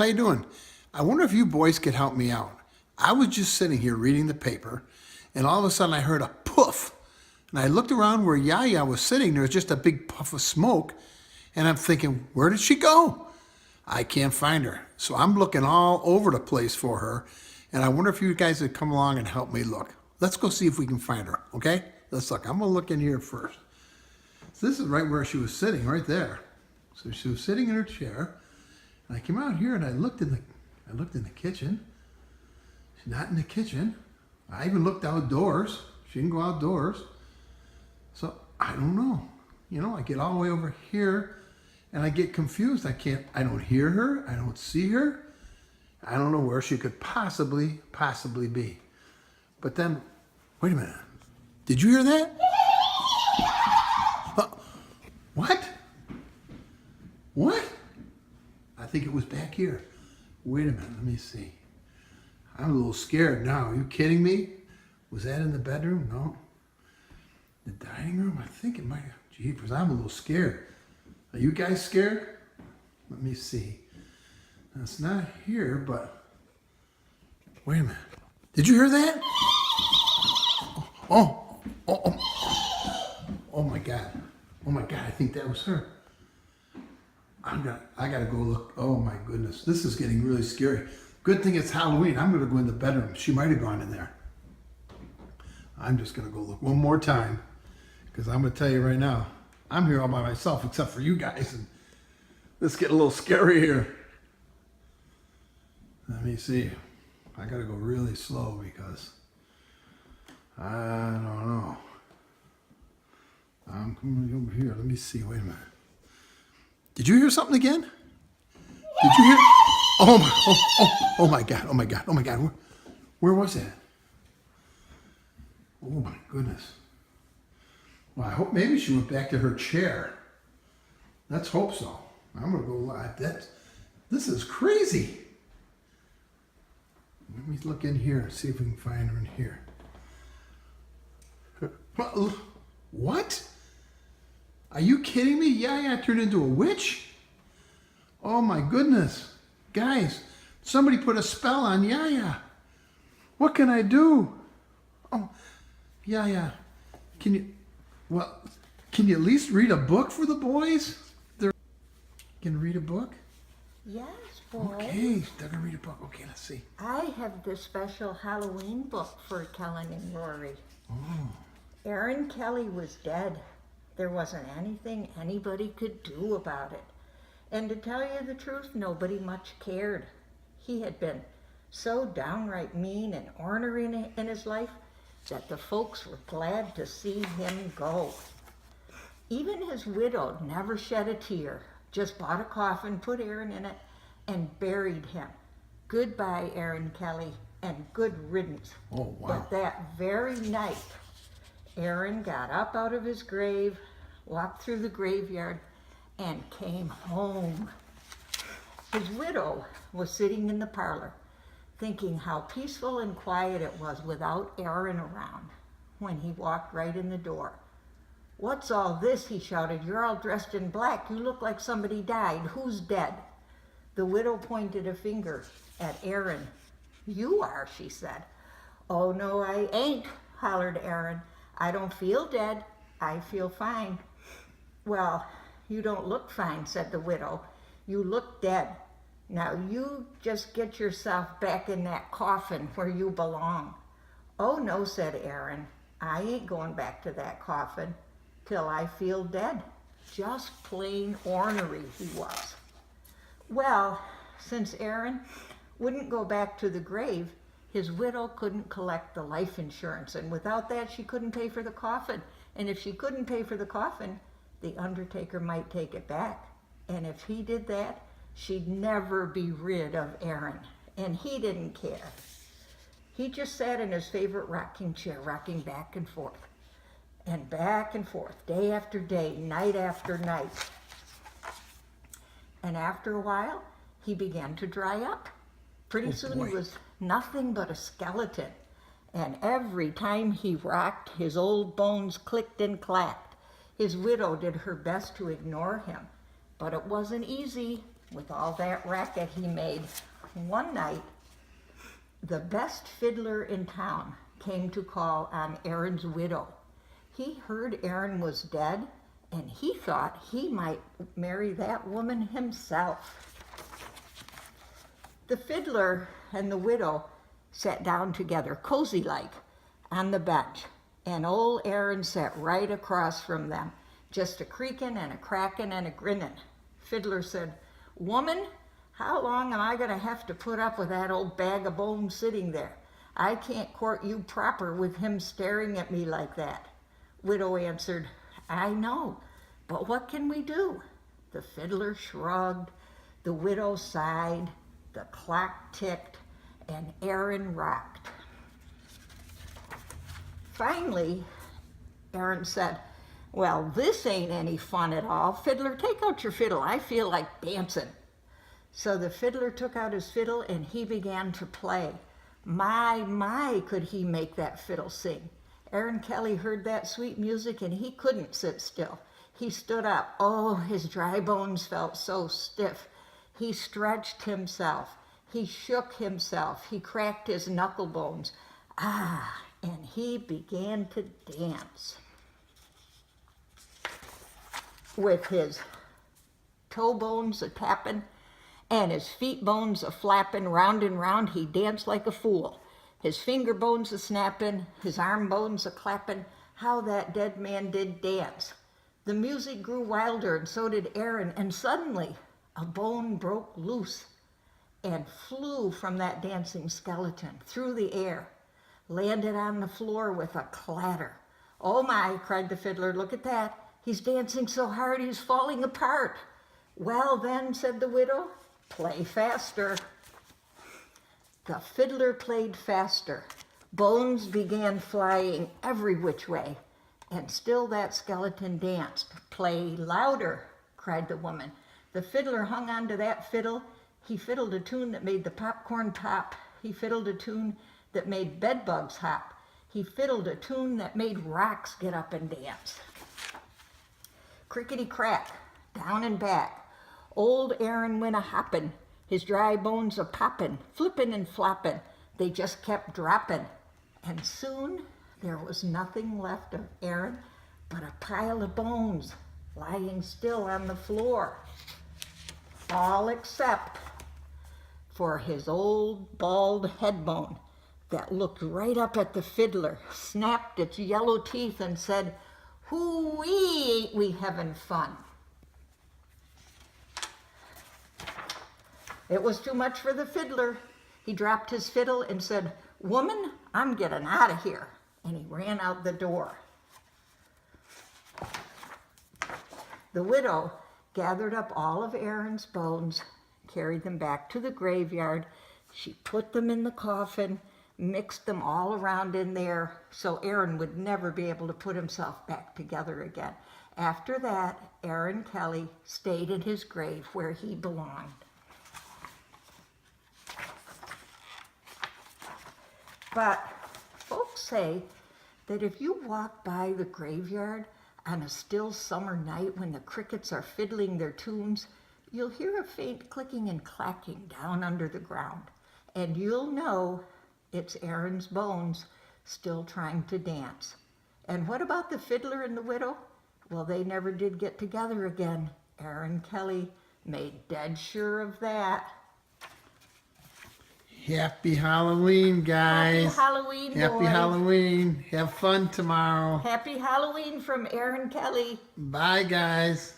How you doing? I wonder if you boys could help me out. I was just sitting here reading the paper, and all of a sudden I heard a poof. And I looked around where Yaya was sitting. There was just a big puff of smoke. And I'm thinking, where did she go? I can't find her. So I'm looking all over the place for her. And I wonder if you guys would come along and help me look. Let's go see if we can find her, okay? Let's look. I'm going to look in here first. So this is right where she was sitting, right there. So she was sitting in her chair. And I came out here and I looked in the kitchen. She's not in the kitchen. I even looked outdoors. She didn't go outdoors. So I don't know. You know, I get all the way over here and I get confused. I don't hear her. I don't see her. I don't know where she could possibly be. But then, wait a minute. Did you hear that? What? What? I think it was back here. Wait a minute, let me see. I'm a little scared now. Are you kidding me? Was that in the bedroom? No. The dining room? I think it might have. Jeepers, I'm a little scared. Are you guys scared? Let me see. Now, it's not here, but wait a minute. Did you hear that? Oh my God. Oh my God, I think that was her. I gotta go look. Oh my goodness, this is getting really scary. Good thing it's Halloween. I'm gonna go in the bedroom. She might have gone in there. I'm just gonna go look one more time because I'm gonna tell you right now, I'm here all by myself except for you guys, and this is getting a little scary here. Let me see. I gotta go really slow because I don't know. I'm coming over here. Let me see. Wait a minute. Did you hear something again? Did you hear? Oh my God. Oh my God. Oh my God. Where was that? Oh my goodness. Well, I hope maybe she went back to her chair. Let's hope so. I'm going to go live. This is crazy. Let me look in here and see if we can find her in here. What? Are you kidding me? Yaya turned into a witch? Oh my goodness. Guys, somebody put a spell on Yaya. What can I do? Oh, Yaya, can you at least read a book for the boys? Can read a book? Yes, boy. Okay, they're gonna read a book. Okay, let's see. I have this special Halloween book for Kellen and Rory. Oh. Aaron Kelly was dead. There wasn't anything anybody could do about it. And to tell you the truth, nobody much cared. He had been so downright mean and ornery in his life that the folks were glad to see him go. Even his widow never shed a tear, just bought a coffin, put Aaron in it, and buried him. Goodbye, Aaron Kelly, and good riddance. Oh, wow. But that very night, Aaron got up out of his grave, walked through the graveyard, and came home. His widow was sitting in the parlor, thinking how peaceful and quiet it was without Aaron around, when he walked right in the door. "What's all this?" he shouted. "You're all dressed in black. You look like somebody died. Who's dead?" The widow pointed a finger at Aaron. "You are," she said. "Oh, no, I ain't," hollered Aaron. "I don't feel dead. I feel fine." "Well, you don't look fine," said the widow. "You look dead. Now you just get yourself back in that coffin where you belong." "Oh, no," said Aaron. "I ain't going back to that coffin till I feel dead." Just plain ornery he was. Well, since Aaron wouldn't go back to the grave, his widow couldn't collect the life insurance, and without that she couldn't pay for the coffin. And if she couldn't pay for the coffin, the undertaker might take it back. And if he did that, she'd never be rid of Aaron. And he didn't care. He just sat in his favorite rocking chair, rocking back and forth, day after day, night after night. And after a while, he began to dry up. Pretty soon he was nothing but a skeleton. And every time he rocked, his old bones clicked and clacked. His widow did her best to ignore him, but it wasn't easy. with all that racket he made, one night, the best fiddler in town came to call on Aaron's widow. He heard Aaron was dead, and he thought he might marry that woman himself. The fiddler and the widow sat down together, cozy-like, on the bench, and old Aaron sat right across from them, just a creaking and a cracking and a grinning. Fiddler said, "Woman, how long am I going to have to put up with that old bag of bones sitting there? I can't court you proper with him staring at me like that." Widow answered, "I know, but what can we do?" The fiddler shrugged, the widow sighed, the clock ticked, and Aaron rocked. Finally, Aaron said, "Well, this ain't any fun at all. Fiddler, take out your fiddle. I feel like dancing." So the fiddler took out his fiddle and he began to play. My, could he make that fiddle sing. Aaron Kelly heard that sweet music and he couldn't sit still. He stood up. Oh, his dry bones felt so stiff. He stretched himself. He shook himself. He cracked his knuckle bones. And he began to dance. With his toe bones a-tapping and his feet bones a-flapping round and round, he danced like a fool. His finger bones a-snapping, his arm bones a-clapping. How that dead man did dance. The music grew wilder, and so did Aaron, and suddenly a bone broke loose and flew from that dancing skeleton through the air, landed on the floor with a clatter. "Oh my," cried the fiddler, "look at that. He's dancing so hard he's falling apart." "Well then," said the widow, "play faster." The fiddler played faster. Bones began flying every which way, and still that skeleton danced. "Play louder," cried the woman. The fiddler hung on to that fiddle. He fiddled a tune that made the popcorn pop. He fiddled a tune that made bedbugs hop. He fiddled a tune that made rocks get up and dance. Crickety-crack, down and back, old Aaron went a-hoppin', his dry bones a-poppin', flippin' and floppin'. They just kept droppin', and soon there was nothing left of Aaron but a pile of bones lying still on the floor, all except for his old bald head bone that looked right up at the fiddler, snapped its yellow teeth, and said, "Hoo-wee, ain't we having fun?" It was too much for the fiddler. He dropped his fiddle and said, "Woman, I'm getting out of here." And he ran out the door. The widow gathered up all of Aaron's bones, carried them back to the graveyard. She put them in the coffin, mixed them all around in there so Aaron would never be able to put himself back together again. After that, Aaron Kelly stayed in his grave where he belonged. But folks say that if you walk by the graveyard on a still summer night when the crickets are fiddling their tunes, you'll hear a faint clicking and clacking down under the ground, and you'll know it's Aaron's bones still trying to dance. And what about the fiddler and the widow? Well, they never did get together again. Aaron Kelly made dead sure of that. Happy Halloween, guys. Happy Halloween, Happy boys. Halloween. Have fun tomorrow. Happy Halloween from Aaron Kelly. Bye, guys.